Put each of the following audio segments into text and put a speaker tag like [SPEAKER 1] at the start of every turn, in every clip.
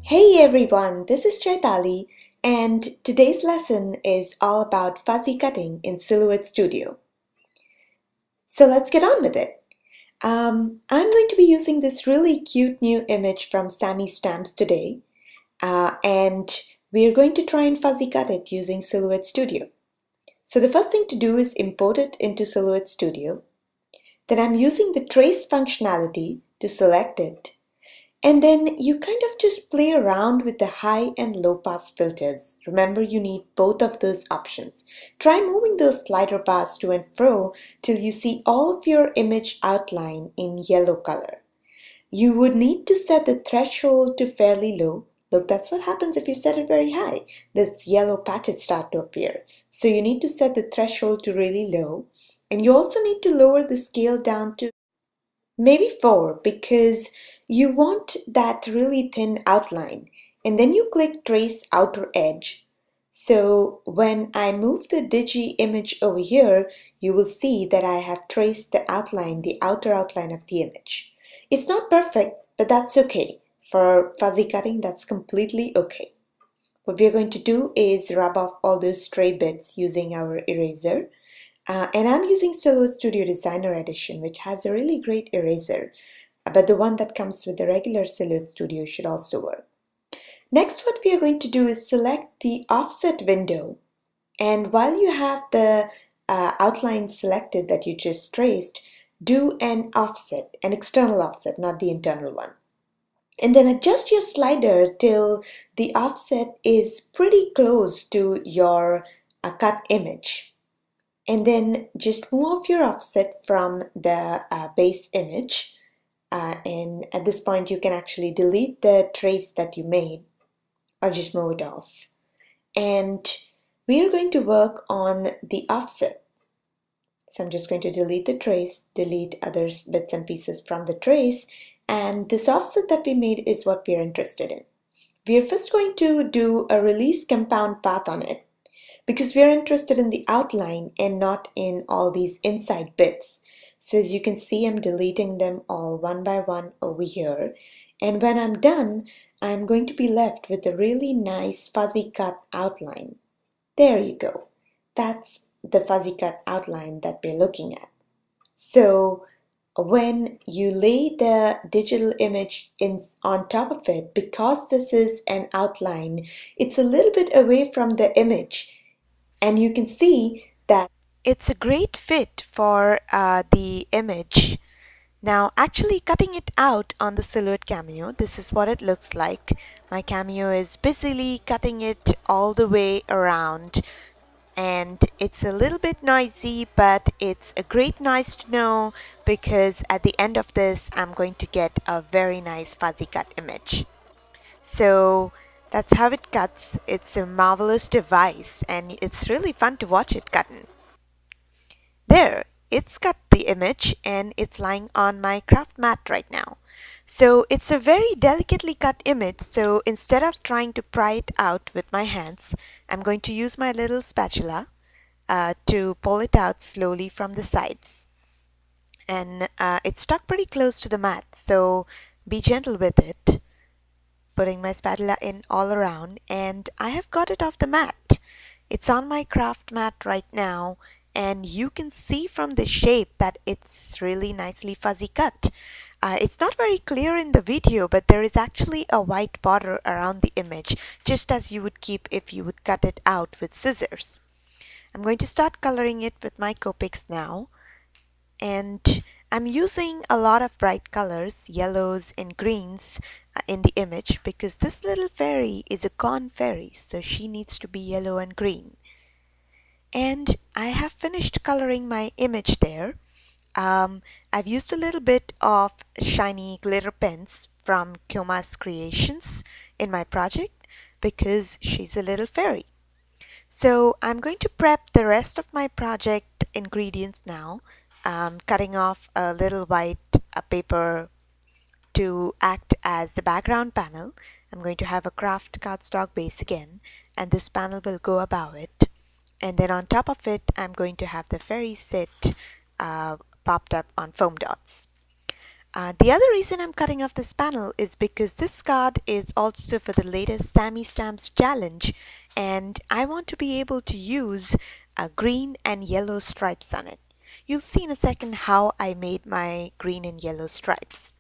[SPEAKER 1] Hey everyone, this is Chaitali, and today's lesson is all about fuzzy cutting in Silhouette Studio. So let's get on with it. I'm going to be using this really cute new image from Sammy Stamps today, and we're going to try and fuzzy cut it using Silhouette Studio. So the first thing to do is import it into Silhouette Studio. Then I'm using the trace functionality to select it. And then you kind of just play around with the high and low pass filters. Remember, you need both of those options. Try moving those slider bars to and fro till you see all of your image outline in yellow color. You would need to set the threshold to fairly low. Look, that's what happens if you set it very high. The yellow patches start to appear. So you need to set the threshold to really low. And you also need to lower the scale down to maybe 4 because you want that really thin outline. And then you click Trace Outer Edge. So when I move the Digi image over here, you will see that I have traced the outline, the outer outline of the image. It's not perfect, but that's okay. For fuzzy cutting, that's completely okay. What we're going to do is rub off all those stray bits using our eraser. And I'm using Silhouette Studio Designer Edition, which has a really great eraser, but the one that comes with the regular Silhouette Studio should also work. Next, what we are going to do is select the offset window. And while you have the outline selected that you just traced, do an offset, an external offset, not the internal one. And then adjust your slider till the offset is pretty close to your cut image. And then just move off your offset from the base image. And at this point, you can actually delete the trace that you made or just move it off. And we are going to work on the offset. So I'm just going to delete the trace, delete other bits and pieces from the trace. And this offset that we made is what we are interested in. We are first going to do a release compound path on it, because we are interested in the outline and not in all these inside bits. So as you can see, I'm deleting them all one by one over here. And when I'm done, I'm going to be left with a really nice fuzzy cut outline. There you go. That's the fuzzy cut outline that we're looking at. So when you lay the digital image on top of it, because this is an outline, it's a little bit away from the image. And you can see that it's a great fit for the image. Now, actually cutting it out on the Silhouette Cameo, this is what it looks like. My Cameo is busily cutting it all the way around. And it's a little bit noisy, but it's a great noise to know because at the end of this, I'm going to get a very nice fuzzy cut image. So that's how it cuts. It's a marvelous device and it's really fun to watch it cutting. There, it's cut the image and it's lying on my craft mat right now. So it's a very delicately cut image, so instead of trying to pry it out with my hands, I'm going to use my little spatula to pull it out slowly from the sides. And it's stuck pretty close to the mat, so be gentle with it. Putting my spatula in all around, and I have got it off the mat. It's on my craft mat right now, and you can see from the shape that it's really nicely fuzzy cut. It's not very clear in the video, but there is actually a white border around the image, just as you would keep if you would cut it out with scissors. I'm going to start coloring it with my Copics now, and I'm using a lot of bright colors, yellows and greens in the image because this little fairy is a corn fairy, so she needs to be yellow and green. And I have finished coloring my image there. I've used a little bit of shiny glitter pens from Kyoma's Creations in my project because she's a little fairy. So I'm going to prep the rest of my project ingredients now. Cutting off a little white paper to act as the background panel. I'm going to have a craft cardstock base again, and this panel will go above it. And then on top of it, I'm going to have the fairy sit popped up on foam dots. The other reason I'm cutting off this panel is because this card is also for the latest Sammy Stamps challenge, and I want to be able to use green and yellow stripes on it. You'll see in a second how I made my green and yellow stripes.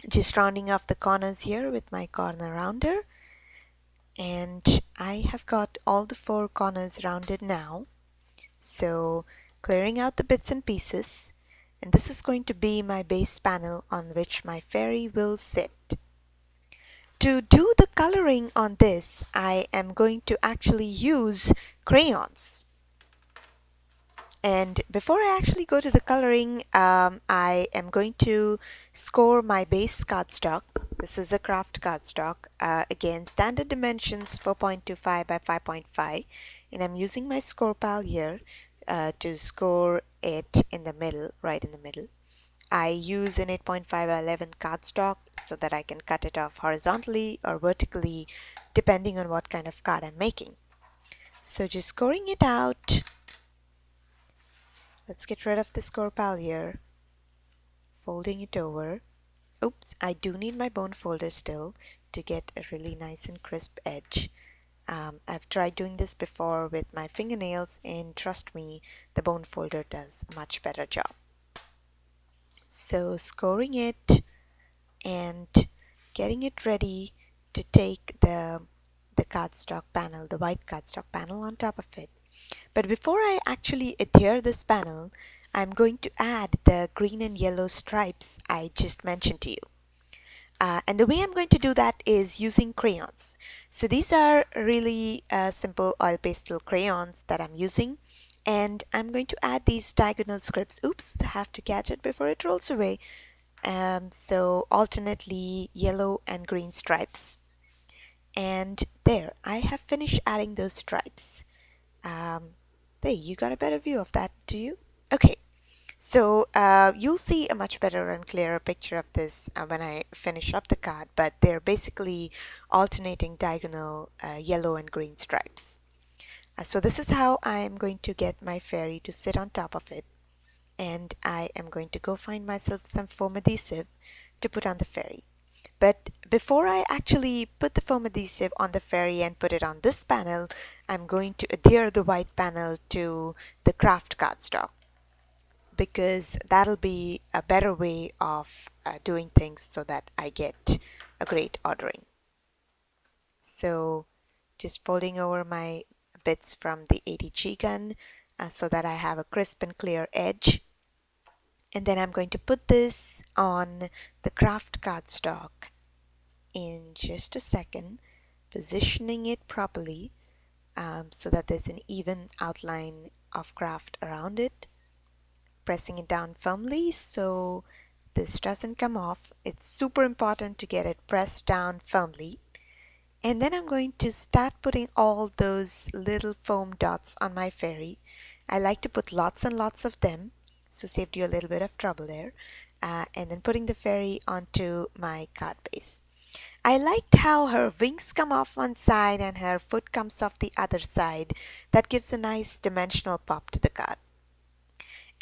[SPEAKER 1] Just rounding off the corners here with my corner rounder, and I have got all the 4 corners rounded now. So clearing out the bits and pieces, and this is going to be my base panel on which my fairy will sit. To do the coloring on this, I am going to actually use crayons. And before I actually go to the coloring, I am going to score my base cardstock. This is a craft cardstock. Again, standard dimensions 4.25 by 5.5. And I'm using my score pal here to score it in the middle, right in the middle. I use an 8.5 by 11 cardstock so that I can cut it off horizontally or vertically depending on what kind of card I'm making. So just scoring it out. Let's get rid of the score pal here. Folding it over. Oops, I do need my bone folder still to get a really nice and crisp edge. I've tried doing this before with my fingernails, and trust me, the bone folder does a much better job. So scoring it and getting it ready to take the cardstock panel, the white cardstock panel on top of it. But before I actually adhere this panel, I'm going to add the green and yellow stripes I just mentioned to you. And the way I'm going to do that is using crayons. So these are really simple oil pastel crayons that I'm using. And I'm going to add these diagonal scripts. Oops, I have to catch it before it rolls away. So alternately yellow and green stripes. And there, I have finished adding those stripes. There, you got a better view of that, do you? Okay, so you'll see a much better and clearer picture of this when I finish up the card, but they're basically alternating diagonal yellow and green stripes. So this is how I'm going to get my fairy to sit on top of it, and I am going to go find myself some foam adhesive to put on the fairy. But before I actually put the foam adhesive on the fairy and put it on this panel, I'm going to adhere the white panel to the craft cardstock, because that'll be a better way of doing things so that I get a great ordering. So just folding over my bits from the 80G gun so that I have a crisp and clear edge. And then I'm going to put this on the craft cardstock in just a second, positioning it properly so that there's an even outline of craft around it. Pressing it down firmly so this doesn't come off. It's super important to get it pressed down firmly. And then I'm going to start putting all those little foam dots on my fairy. I like to put lots and lots of them, so saved you a little bit of trouble there. And then putting the fairy onto my card base. I liked how her wings come off one side and her foot comes off the other side. That gives a nice dimensional pop to the card.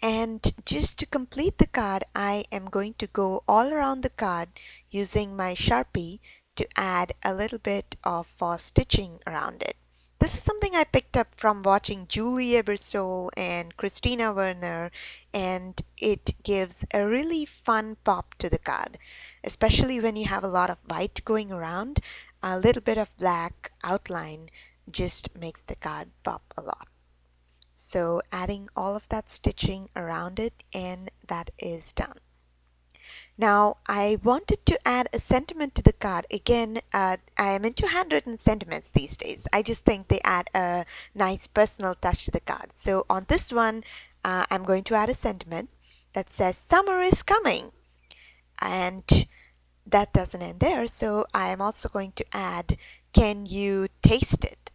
[SPEAKER 1] And just to complete the card, I am going to go all around the card using my Sharpie to add a little bit of false stitching around it. This is something I picked up from watching Julie Ebersole and Christina Werner, and it gives a really fun pop to the card, especially when you have a lot of white going around. A little bit of black outline just makes the card pop a lot. So adding all of that stitching around it, and that is done. Now I wanted to add a sentiment to the card. Again, I am into handwritten sentiments these days. I just think they add a nice personal touch to the card. So on this one, I'm going to add a sentiment that says summer is coming. And that doesn't end there. So I am also going to add, can you taste it?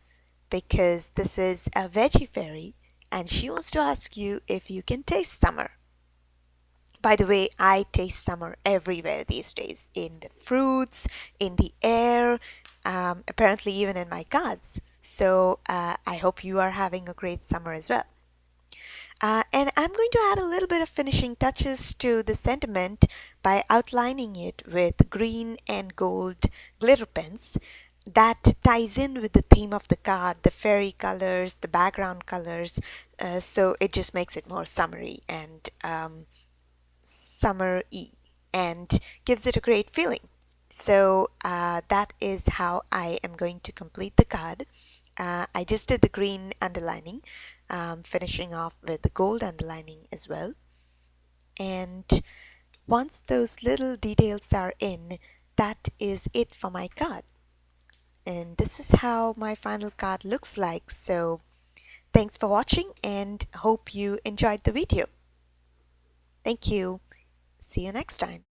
[SPEAKER 1] Because this is a veggie fairy and she wants to ask you if you can taste summer. By the way, I taste summer everywhere these days, in the fruits, in the air, apparently even in my cards. So I hope you are having a great summer as well. And I'm going to add a little bit of finishing touches to the sentiment by outlining it with green and gold glitter pens. That ties in with the theme of the card, the fairy colors, the background colors, so it just makes it more summery and summer-y and gives it a great feeling. So that is how I am going to complete the card. I just did the green underlining, finishing off with the gold underlining as well. And once those little details are in, that is it for my card. And this is how my final card looks like. So thanks for watching and hope you enjoyed the video. Thank you. See you next time.